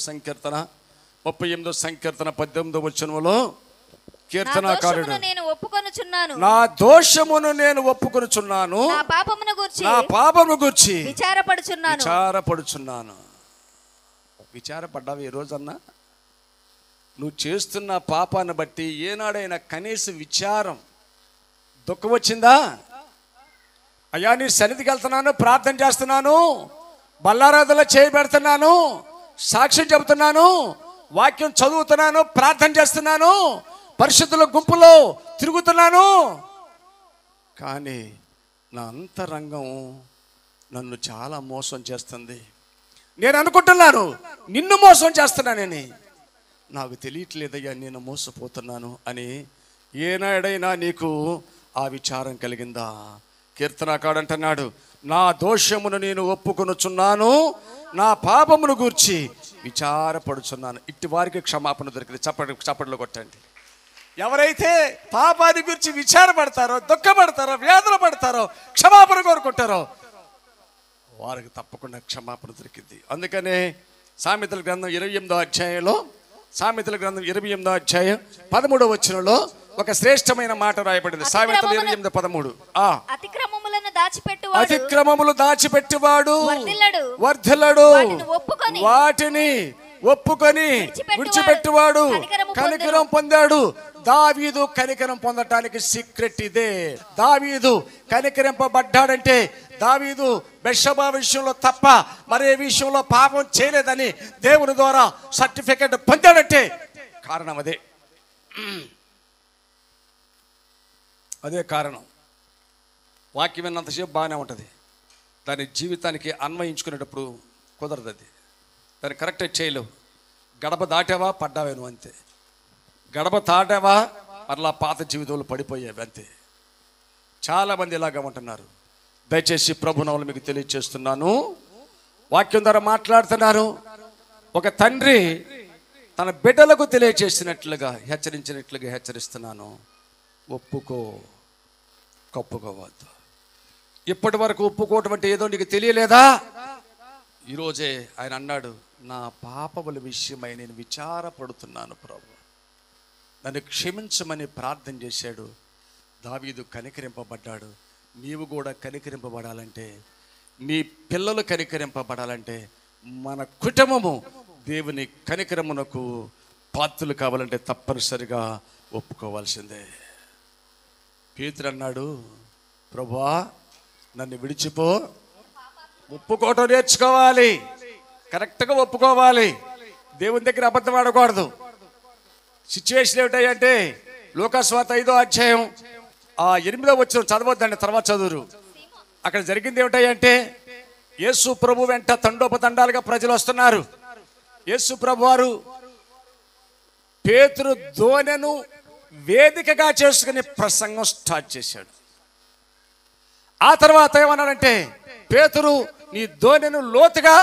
సంకీర్తన 38వ సంకీర్తన 18వ వచనంలో కీర్తనకారుడు నా దోషమును నేను ఒప్పుకొనుచున్నాను, నా పాపమును గూర్చి విచారపడుచున్నాను. విచారపడ్డావు ఈ రోజన్నా? నువ్వు చేస్తున్న పాపాన్ని బట్టి ఏనాడైనా కనీస విచారం, దుఃఖం వచ్చిందా? అయ్యా నీ సన్నిధికి వెళ్తున్నాను, ప్రార్థన చేస్తున్నాను, బల్లారాధనలో చేయబెడుతున్నాను, సాక్ష్యం చెబుతున్నాను, వాక్యం చదువుతున్నాను, ప్రార్థన చేస్తున్నాను, పరిశుద్ధుల గుంపులో తిరుగుతున్నాను, కానీ నా అంతరంగం నన్ను చాలా మోసం చేస్తుంది. నేను అనుకుంటున్నాను నిన్ను మోసం చేస్తున్నానని, నాకు తెలియట్లేదయ్యా నేను మోసపోతున్నాను అని. ఏనాడైనా నీకు ఆ విచారం కలిగిందా? కీర్తనకారుడు అంటున్నాడు, నా దోషమును నేను ఒప్పుకొనుచున్నాను, నా పాపమును గూర్చి విచారపడుచున్నాను. ఇట్టి వారికి క్షమాపణ దొరికింది. చప్పట్లు కొట్టండి. ఎవరైతే పాపాన్ని గురించి విచారపడతారో, దుఃఖపడతారో, వేదన పడతారో, క్షమాపణ కోరుకుంటారో వారికి తప్పకుండా క్షమాపణ దొరికింది. అందుకనే సామెతల గ్రంథం 28వ అధ్యాయంలో, సామెతల గ్రంథం 28వ అధ్యాయం 13వ వచనంలో ఒక శ్రేష్టమైన మాట రాయబడింది. సామెతలు 28:13. అతిక్రమములు దాచిపెట్టువాడు వర్ధిల్లడు, వాటిని ఒప్పుకొని విడిచిపెట్టువాడు కనికరం పొందాడు. దావీదు కనికరం పొందటానికి సీక్రెట్ ఇదే. దావీదు కనికరింపబడ్డాడంటే దావీదు బెత్షెబా విషయంలో తప్ప మరే విషయంలో పాపం చేయలేదని దేవుని ద్వారా సర్టిఫికెట్ పొందాడంటే కారణం అదే కారణం. వాక్యం విన్నంతసేపు బాగానే ఉంటుంది, దాని జీవితానికి అన్వయించుకునేటప్పుడు కుదరదు. అది దాన్ని కరెక్టే చేయలేవు. గడప దాటావా పడ్డావే నువ్వు అంతే. గడప దాటావా మరలా పాత జీవితంలో పడిపోయావి అంతే. చాలామంది ఇలాగా ఉంటున్నారు. దయచేసి ప్రభునామములో మీకు తెలియజేస్తున్నాను, వాక్యం ద్వారా మాట్లాడుతున్నాను. ఒక తండ్రి తన బిడ్డలకు తెలియజేసినట్లుగా హెచ్చరిస్తున్నాను, ఒప్పుకో, కప్పుకోవద్దు. ఇప్పటి వరకు ఒప్పుకోవటం అంటే ఏదో నీకు తెలియలేదా? ఈరోజే ఆయన అన్నాడు, నా పాపముల విషయమై నేను విచారపడుతున్నాను ప్రభు, నన్ను క్షమించమని ప్రార్థన చేశాడు. దావీదు కనికరింపబడ్డాడు. నీవు కూడా కనికరింపబడాలంటే, నీ పిల్లలు కనికరింపబడాలంటే, మన కుటుంబము దేవుని కనికరమునకు పాత్రలు కావాలంటే తప్పనిసరిగా ఒప్పుకోవాల్సిందే. పేతురు అన్నాడు, ప్రభువా నన్ను విడిచిపో. ఒప్పుకోవటం నేర్చుకోవాలి, కరెక్ట్గా ఒప్పుకోవాలి. దేవుని దగ్గర అబద్ధం ఆడకూడదు. సిచ్యువేషన్ ఏమిటాయంటే లూకాసు వార్త 5వ అధ్యాయం 8వ వచనం చదవద్దండి, తర్వాత చదువురు. అక్కడ జరిగింది ఏమిటాయంటే యేసు ప్రభు వెంట తండోపతండాలుగా ప్రజలు వస్తున్నారు. యేసు ప్రభు వారు పేతురు దోణెను వేదికగా చేసుకుని ప్రసంగం స్టార్ట్ చేశాడు. ఆ తర్వాత ఏమన్నాడంటే, పేతురు నీ దోణెను లోతుగా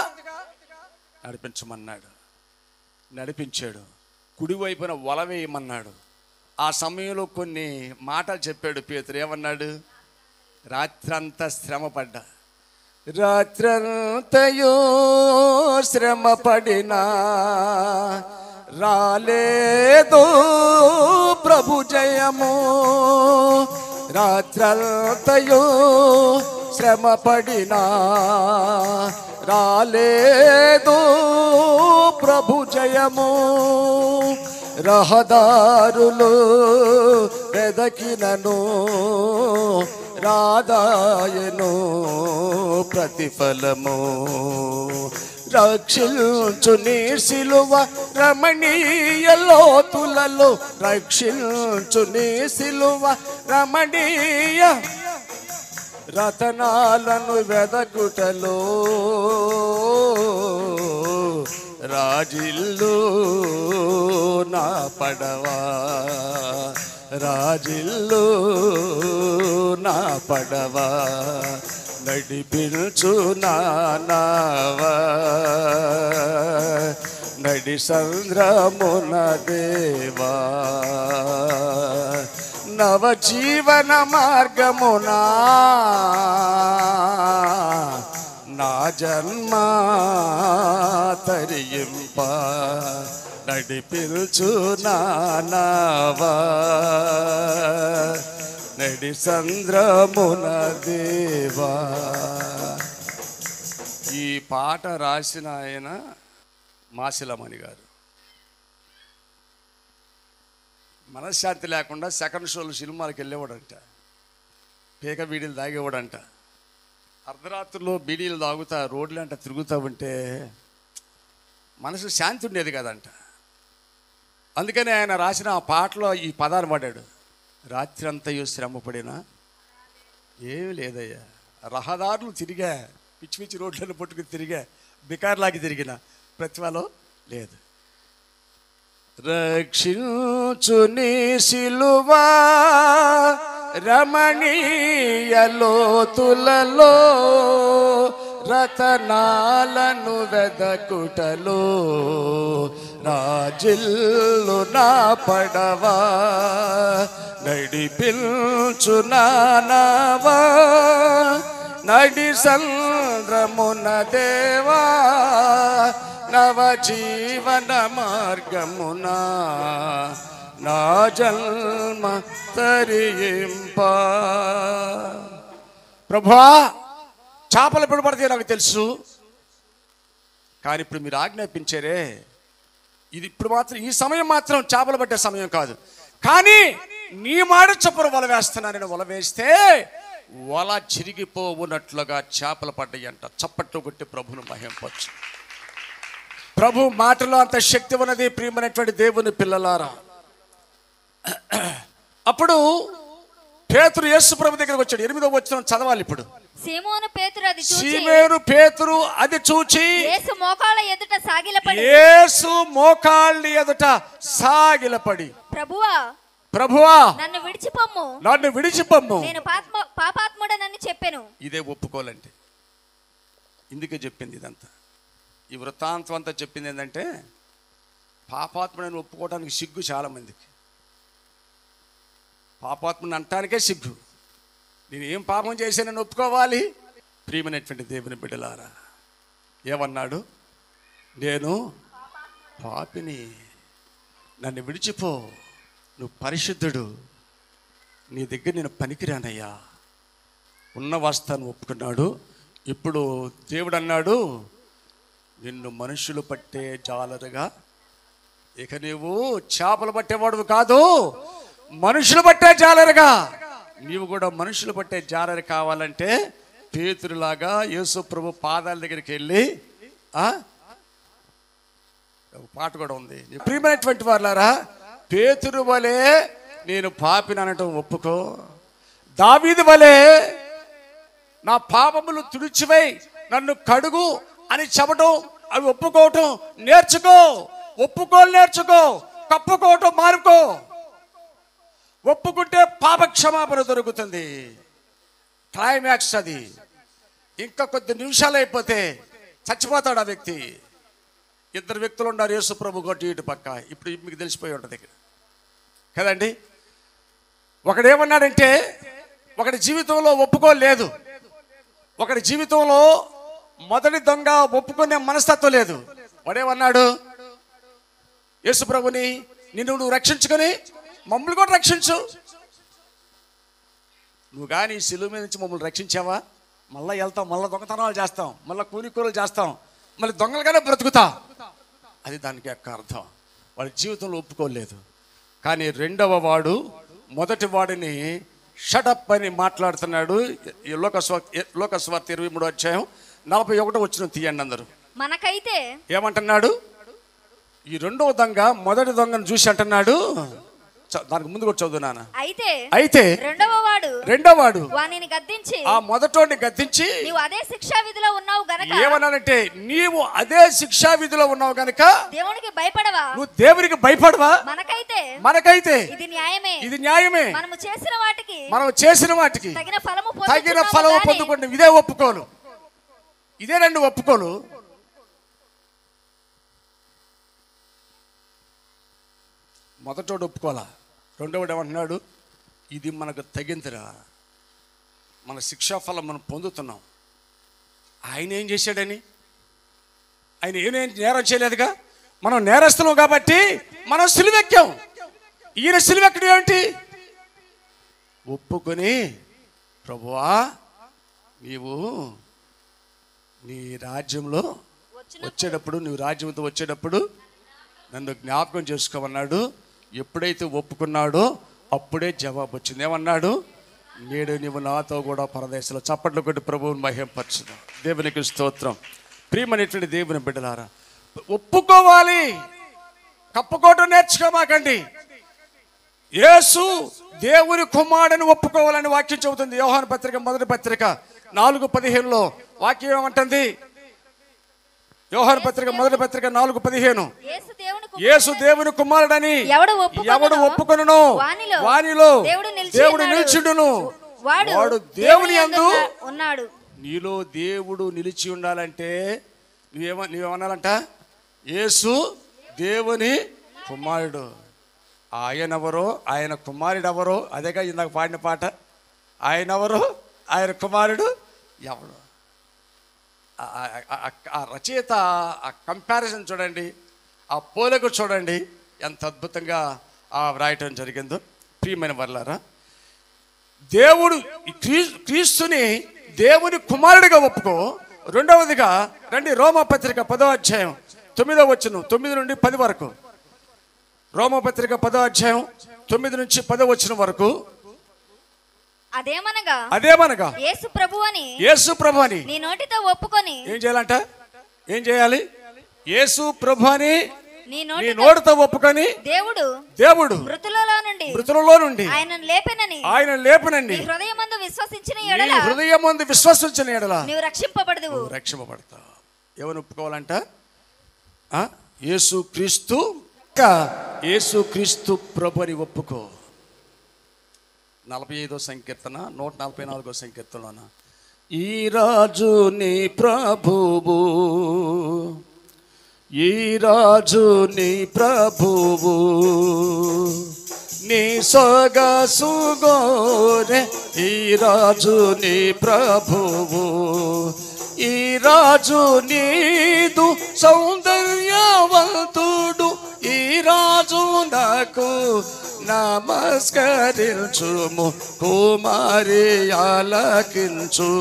నడిపించమన్నాడు. నడిపించాడు. కుడివైపున వల వేయమన్నాడు. ఆ సమయంలో కొన్ని మాటలు చెప్పాడు పేతురు. ఏమన్నాడు? రాత్రంతా శ్రమపడ్డా, రాత్రంతయో శ్రమపడినా రాలేదు ప్రభు జయము. రాత్రంతయో శ్రమపడినా రాలేదు ప్రభు జయము. రహదారులు వెదకినను రాదాయను ప్రతిఫలము. రక్షించు నీ సిలువ రమణీయ లోతులలో, రక్షించు నీ సిలువ రమణీయ రతనాలను వెదకుటలో రాజిల్లు నా పడవా, రాజిల్లు నా పడవా, నడిపించు నావా, నడి సంద్రమున దేవా, నవజీవన మార్గమునా నా జన్మ తరింప నడిపించు నావా నడి సంద్రమున దేవా. ఈ పాట రాసిన ఆయన మాసిలమణి గారు. మనశ్శాంతి లేకుండా సెకండ్ షోలు సినిమాలకు వెళ్ళేవాడంట, పీక బీడీలు తాగేవాడంట. అర్ధరాత్రుల్లో బీడీలు తాగుతా రోడ్లు అంట తిరుగుతూ ఉంటే మనసు శాంతి ఉండేది కదంట. అందుకని ఆయన రాసిన ఆ పాటలో ఈ పదాన్ని పడ్డాడు, రాత్రి అంతయు శ్రమపడినా ఏమీ లేదయ్యా, రహదారులు తిరిగా, పిచ్చి పిచ్చి రోడ్లను పట్టుకుని తిరిగా, బికార్లాగి తిరిగిన ప్రతిఫలం లేదు. రక్షించుని సిలువా రమణీయ లోతులలో రతనాలను వెదకుటలో రాజిల్లు నా పడవా నడిపించు నావా నడి సంద్రమున దేవా నవ జీవన మార్గమునా నా జన్మ తరింప. ప్రభువా, చేపలు ఎప్పుడు పడితే నాకు తెలుసు, కానీ ఇప్పుడు మీరు ఆజ్ఞాపించారే, ఇది ఇప్పుడు మాత్రం ఈ సమయం మాత్రం చేపలు పట్టే సమయం కాదు, కానీ నీ మాట చొప్పున వల వేస్తున్నానని వల వేస్తే వల చిరిగిపోవునట్లుగా చేపలు పడ్డాయంట. చప్పట్లు కొట్టి ప్రభును మహింపొచ్చు. ప్రభు మాటలో అంత శక్తి ఉన్నది ప్రియమైనటువంటి దేవుని పిల్లలారా. అప్పుడు పేతురు యేసు ప్రభు దగ్గరికి వచ్చాడు. 8వ వచనం చదవాలి ఇప్పుడు. సీమోను పేతురు అది చూచి యేసు మోకాళ్ళ ఎదుట సాగిలపడి ప్రభువా నన్ను విడిచిపొమ్ము నేను పాపాత్ముడనని చెప్పెను. ఇదే ఒప్పుకోలంటే, ఇందుకే చెప్పింది ఇదంతా. ఈ వృత్తాంతం అంతా చెప్పింది ఏంటంటే, పాపాత్ముడని ఒప్పుకోవడానికి సిగ్గు చాలా మందికి. పాపాత్ముని అంటానికే సిగ్గు. నేను ఏం పాపం చేశానని ఒప్పుకోవాలి? ప్రియమైనటువంటి దేవుని బిడ్డలారా, ఏమన్నాడు? నేను పాపిని, నన్ను విడిచిపో, నువ్వు పరిశుద్ధుడు, నీ దగ్గర నేను పనికిరానయ్యా. ఉన్న వాస్తవాన్ని ఒప్పుకున్నాడు. ఇప్పుడు దేవుడు అన్నాడు, నిన్ను మనుషులు పట్టే జాలరుగా, ఇక నీవు చేపలు పట్టేవాడు కాదు, మనుషులు పట్టే జాలరుగా. నీవు కూడా మనుషులు పట్టే జాలరు కావాలంటే పేతురులాగా యేసు ప్రభు పాదాల దగ్గరికి వెళ్ళి, పాట కూడా ఉంది, ప్రియమైనటువంటి వారులారా, పేతురు వలె నేను పాపిని అనటం ఒప్పుకో. దావీదు వలె నా పాపములు తుడిచివై నన్ను కడుగు అని చెప్పటం, అవి ఒప్పుకోవటం నేర్చుకో. నేర్చుకో, కప్పుకోవటం మారుకో. ఒప్పుకుంటే పాప క్షమాపణ దొరుకుతుంది. క్లైమాక్స్ అది. ఇంకా కొద్ది నిమిషాలు అయిపోతే చచ్చిపోతాడు ఆ వ్యక్తి. 2 వ్యక్తులు ఉన్నారు, యేసు ప్రభు కొట్టి ఇటు పక్క. ఇప్పుడు మీకు తెలిసిపోయి ఉంటుంది ఇక్కడ కదండి. ఒకడేమన్నాడంటే, ఒకడి జీవితంలో ఒప్పుకోలేదు, ఒకడి జీవితంలో మొదటి దొంగ ఒప్పుకునే మనస్తత్వం లేదు. వాడేమన్నాడు? యేసు ప్రభుని, నువ్వు రక్షించుకొని మమ్మల్ని కూడా రక్షించు. నువ్వు కానీ శిలువ మీద నుంచి మమ్మల్ని రక్షించావా, మళ్ళీ వెళ్తాం, మళ్ళీ దొంగతనాలు చేస్తాం, మళ్ళీ కూలికూరలు చేస్తాం, మళ్ళీ దొంగలుగానే బ్రతుకుతా. అది దానికి యొక్క అర్థం. వాడి జీవితంలో ఒప్పుకోలేదు. కానీ రెండవ వాడు మొదటి వాడిని షటప్ అని మాట్లాడుతున్నాడు. లోకస్వార్త 23వ అధ్యాయం 41వ వచనం తీయండి అందరూ. మనకైతే ఏమంటున్నాడు? ఈ రెండవ దొంగ మొదటి దొంగను చూసి అంటున్నాడు, దానికి ముందు కూడా చదువునానా. అయితే రెండవ వాడు ఆ మొదటోడిని గద్దించి, నీవు అదే శిక్షా విధిలో ఉన్నావు గనక, ఏమన్నానంటే, నీవు అదే శిక్షా విధిలో ఉన్నావు గనక దేవునికి భయపడవా, నువ్వు దేవునికి భయపడవా? మనకైతే ఇది న్యాయమే. మనం చేసిన వాటికి తగిన ఫలము పొందుకుంటే ఇదే ఒప్పుకోలు. ఇదే రెండు ఒప్పుకోలు. మొదటోడు ఒప్పుకోలా, రెండవడు ఏమంటున్నాడు, ఇది మనకు తగిందిరా, మన శిక్షాఫలం మనం పొందుతున్నాం ఆయన ఏం చేశాడని? ఆయన ఏమేం నేరం చేయలేదుగా. మనం నేరస్తులం కాబట్టి మనం సిలువెక్కాం. ఈయన సిలువెక్కడం ఏమిటి? ఒప్పుకొని, ప్రభువా నీవు నీ రాజ్యంలో వచ్చేటప్పుడు, నువ్వు రాజ్యంతో వచ్చేటప్పుడు నన్ను జ్ఞాపకం చేసుకోమన్నాడు. ఎప్పుడైతే ఒప్పుకున్నాడో అప్పుడే జవాబు వచ్చింది. ఏమన్నాడు? నేడు నీవు నాతో కూడా పరదేశంలో. చప్పట్లు కొట్టి ప్రభువుని మహింపరచుదాం. దేవునికి స్తోత్రం. ప్రియమైనటువంటి దేవుని బిడ్డలారా, ఒప్పుకోవాలి, కప్పుకోవటం నేర్చుకోమాకండి. యేసు దేవుని కుమారుడని ఒప్పుకోవాలని వాక్యం చెబుతుంది. యోహాను పత్రిక 1వ పత్రిక 4:15 వాక్యం ఏమంటుంది? యోహాను పత్రిక 1వ పత్రిక 4:15 యేసు దేవుని కుమారుడని ఎవడు ఒప్పుకొనునో వానిలో దేవుడు నిలిచిండును, వాడు దేవుని యందు ఉన్నాడు. నీలో దేవుడు నిలిచి ఉండాలంటే నువ్వేమన్నాలంట? యేసు దేవుని కుమారుడు. ఆయనెవరో, ఆయన కుమారుడు ఎవరో, అదేగా ఇందాక పాడిన పాట. ఆయనెవరో, ఆయన కుమారుడు ఎవడు? ఆ రచయిత ఆ కంపారిజన్ చూడండి, ఆ పోలిక చూడండి, ఎంత అద్భుతంగా వ్రాయటం జరిగిందో. ప్రియమైన వర్లారా, దేవుడు క్రీస్తుని దేవుని కుమారుడిగా ఒప్పుకో. రెండవదిగా రండి, రోమపత్రిక 10వ అధ్యాయం 9వ వచనం 9 నుండి 10 వరకు. రోమపత్రిక 10వ అధ్యాయం 9 నుంచి 10వ వచనం వరకు. అదేమనగా యేసు ప్రభువని నీ నోటితో ఒప్పుకొని. ఏం చేయాలంట? ఏం చేయాలి? యేసు ప్రభువని నీ నోటితో ఒప్పుకొని దేవుడు మృతులలో నుండి ఆయన లేపనని హృదయమందు విశ్వసించిన ఎడల నీవు రక్షింపబడతావు. ఎవరు ఒప్పుకోవాలంట? యేసు క్రీస్తు ప్రభుని ఒప్పుకో. 45వ సంకీర్తన 144వ సంకీర్తనలోన, ఈ రాజు నీ ప్రభువు, ఈ రాజు నీ ప్రభువు, నీ సొగసుగోరే, ఈ రాజు నీ ప్రభువు, ఈ రాజు నీదు సౌందర్యవంతుడు, ఈ రాజు నాకు నమస్కరించుము, కుమారి ఆలకించు.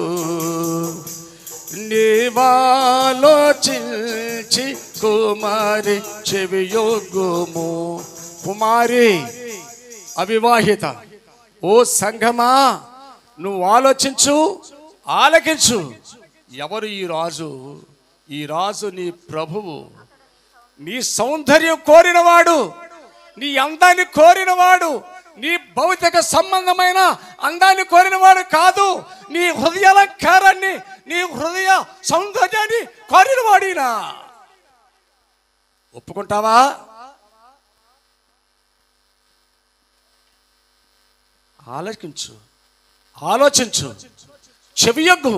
నీవాలోచించి కుమారి చెవియొగ్గుము. కుమారి అవివాహిత, ఓ సంఘమా నువ్వు ఆలోచించు, ఆలకించు. ఎవరు ఈ రాజు? ఈ రాజు నీ ప్రభువు. నీ సౌందర్యం కోరినవాడు, నీ అందాన్ని కోరినవాడు, నీ భౌతిక సంబంధమైన అందాన్ని కోరినవాడు కాదు, నీ హృదయాలంకారాన్ని, నీ హృదయ సౌందర్యాన్ని కోరినవాడినా. ఒప్పుకుంటావా? ఆలోచించు, ఆలోచించు, చెవియొగ్గు.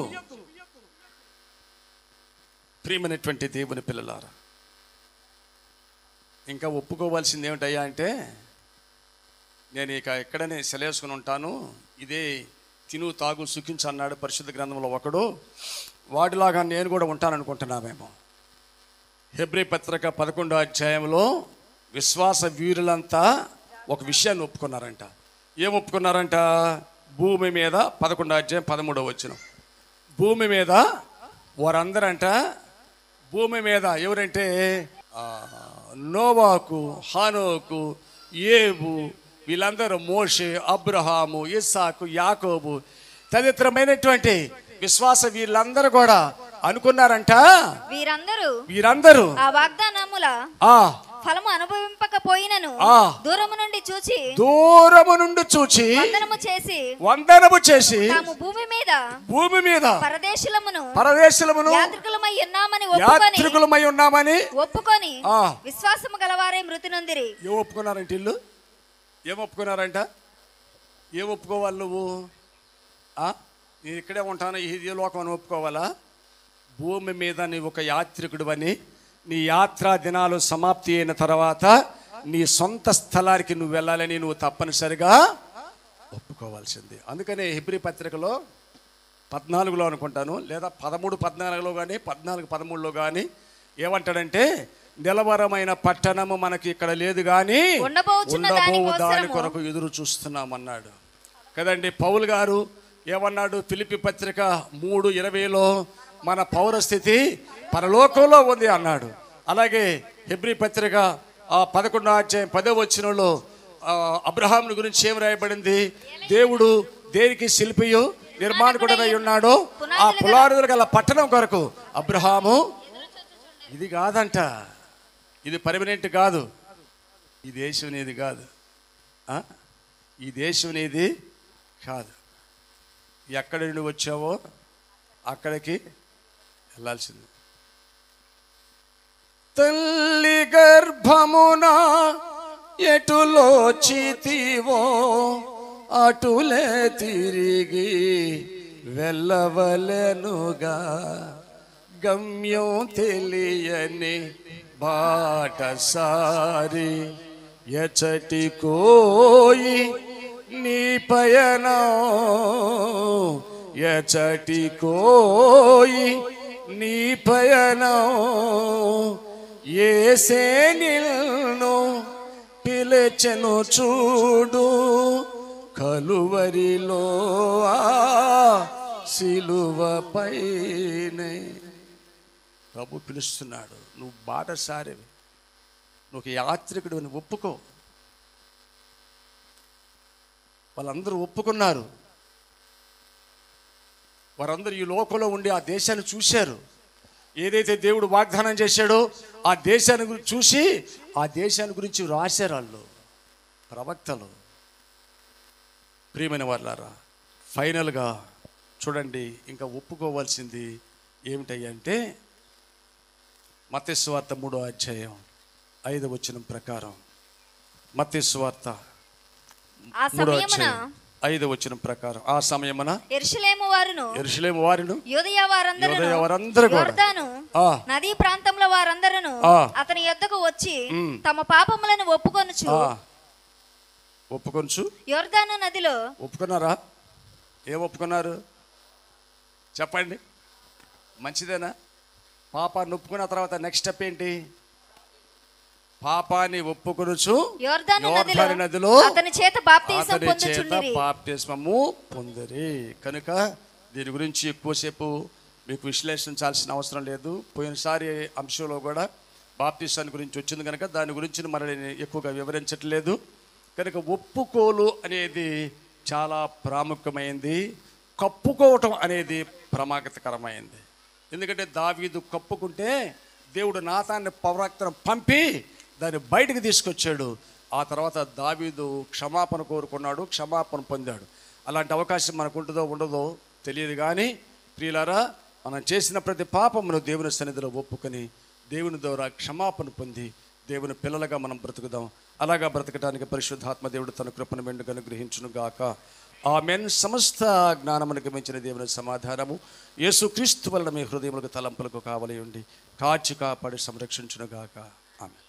ప్రియమైనటువంటి దేవుని పిల్లలారా, ఇంకా ఒప్పుకోవాల్సింది ఏమిటయ్యా అంటే, నేను ఇక ఎక్కడనే సెలవుసుకుని ఉంటాను, ఇదే తిను తాగు సుఖించు అన్నాడు పరిశుద్ధ గ్రంథంలో ఒకడు, వాడిలాగా నేను కూడా ఉంటాననుకుంటున్నామేమో. హెబ్రీ పత్రిక 11వ అధ్యాయంలో విశ్వాస వీరులంతా ఒక విషయాన్ని ఒప్పుకున్నారంట. ఏం ఒప్పుకున్నారంట? భూమి మీద 11వ అధ్యాయం 13వ వచనం, భూమి మీద వారందరంట, భూమి మీద ఎవరంటే నోవాకు, హానోకు, ఏబు, వీళ్ళందరూ, మోషే, అబ్రహాము, ఇస్సాకు, యాకోబు తదితరమైనటువంటి విశ్వాస వీళ్ళందరూ కూడా అనుకున్నారంట, వీరందరూ ఆ వాగ్దానముల ఫలము అనుభవింపకపోయినను దూరము నుండి చూచి వందనము చేసి భూమి మీద పరదేశులమును యాత్రికులమై ఉన్నామని ఒప్పుకొని విశ్వాసము గలవారే మృతి నొందిరి. ఏం ఒప్పుకున్నారంట ఇల్లు? ఏం ఒప్పుకున్నారంట? ఏం ఒప్పుకోవాలి నువ్వు? నేను ఇక్కడే ఉంటాను, ఈ లోకం అని ఒప్పుకోవాలా? భూమి మీద నీవు ఒక యాత్రికుడు అని, నీ యాత్రా దినాలు సమాప్తి అయిన తర్వాత నీ సొంత స్థలానికి నువ్వు వెళ్ళాలని నువ్వు తప్పనిసరిగా ఒప్పుకోవాల్సింది. అందుకనే హెబ్రీ పత్రికలో 14లో అనుకుంటాను, లేదా 13, 14లో కానీ 14, 13లో కానీ ఏమంటాడంటే, నిలవరమైన పట్టణము మనకి ఇక్కడ లేదు కానీ ఉండబోవు దాని కొరకు ఎదురు చూస్తున్నామన్నాడు కదండి. పౌలు గారు ఏమన్నాడు? ఫిలిప్పీ పత్రిక 3:20లో మన పౌరస్థితి పరలోకంలో ఉంది అన్నాడు. అలాగే హెబ్రీ పత్రిక 11:10 అబ్రహాముని గురించి ఏం రాయబడింది? దేవుడు దేనికి శిల్పియు నిర్మాణకుడనై ఉన్నాడో ఆ పునాదులు గల పట్టణం కొరకు అబ్రహాము. ఇది కాదంట, ఇది పర్మనెంట్ కాదు, ఈ దేశం అనేది కాదు, ఈ దేశం అనేది కాదు. ఎక్కడి నుండి వచ్చావో అక్కడికి వెళ్ళాల్సింది. తల్లి గర్భమున ఎటులో చితివో అటులే తిరిగి వెళ్ళవలెనుగా, గమ్యం తెలియని బాటసారి ఎచటి కోయి నీ పయనం, ఎచటి కోయి నీ పయనం, యేసే నిన్ను పిలిచెను చూడు కలువరిలో ఆ సిలువపైనే. ప్రభు పిలుస్తున్నాడు, నువ్వు బాటసారివి, నువ్వు యాత్రికుడు అని ఒప్పుకో. వాళ్ళందరూ ఒప్పుకున్నారు. వారందరూ ఈ లోకంలో ఉండి ఆ దేశాన్ని చూశారు. ఏదైతే దేవుడు వాగ్దానం చేశాడో ఆ దేశాన్ని చూసి ఆ దేశాన్ని గురించి రాశారు వాళ్ళు, ప్రవక్తలు. ప్రియమైన వాళ్ళారా, ఫైనల్గా చూడండి, ఇంకా ఒప్పుకోవాల్సింది ఏమిటంటే మత్తయి సువార్త 3:5 ప్రకారం, మత్తయి సువార్త 3:5 ప్రకారం, ఆ సమయమున యెరూషలేము వారును యూదయ వారందరూ నదీ ప్రాంతంలో వారందరూ అతని యొద్దకు వచ్చి తమ పాపములను ఒప్పుకొనుచు యొర్దాను నదిలో ఒప్పుకున్నారా? ఏం ఒప్పుకున్నారు చెప్పండి? మంచిదేనా? పాపాన్ని ఒప్పుకున్న తర్వాత నెక్స్ట్ స్టెప్ ఏంటి? పాపాన్ని ఒప్పుకొనుచు యోర్దాను నదిలో అతని చేత బాప్తిస్మము పొందిరి. కనుక దీని గురించి ఎక్కువసేపు మీకు విశ్లేషించాల్సిన అవసరం లేదు. పోయినసారి అంశంలో కూడా బాప్తిస్మాన్ని గురించి వచ్చింది కనుక దాని గురించి మరి ఎక్కువగా వివరించట్లేదు. కనుక ఒప్పుకోలు అనేది చాలా ప్రాముఖ్యమైంది, కప్పుకోవటం అనేది ప్రమాదకరమైంది. ఎందుకంటే దావీదు కప్పుకుంటే దేవుడు నాతాన్ని ప్రవక్తను పంపి దాన్ని బయటకు తీసుకొచ్చాడు. ఆ తర్వాత దావీదు క్షమాపణ కోరుకున్నాడు, క్షమాపణ పొందాడు. అలాంటి అవకాశం మనకు ఉంటుందో ఉండదో తెలియదు కానీ ప్రియులారా, మనం చేసిన ప్రతి పాపమును దేవుని సన్నిధిలో ఒప్పుకొని దేవుని ద్వారా క్షమాపణ పొంది దేవుని పిల్లలుగా మనం బ్రతుకుదాం. అలాగా బ్రతకడానికి పరిశుద్ధాత్మ దేవుడు తన కృపను మెండుగా అనుగ్రహించును గాక. ఆమేన్. సమస్త జ్ఞానమునకు మించిన దేవుని సమాధానము యేసుక్రీస్తు వలన మీ హృదయములకు తలంపులకు కావలి ఉండి కాచి కాపాడి సంరక్షించును గాక. ఆమేన్.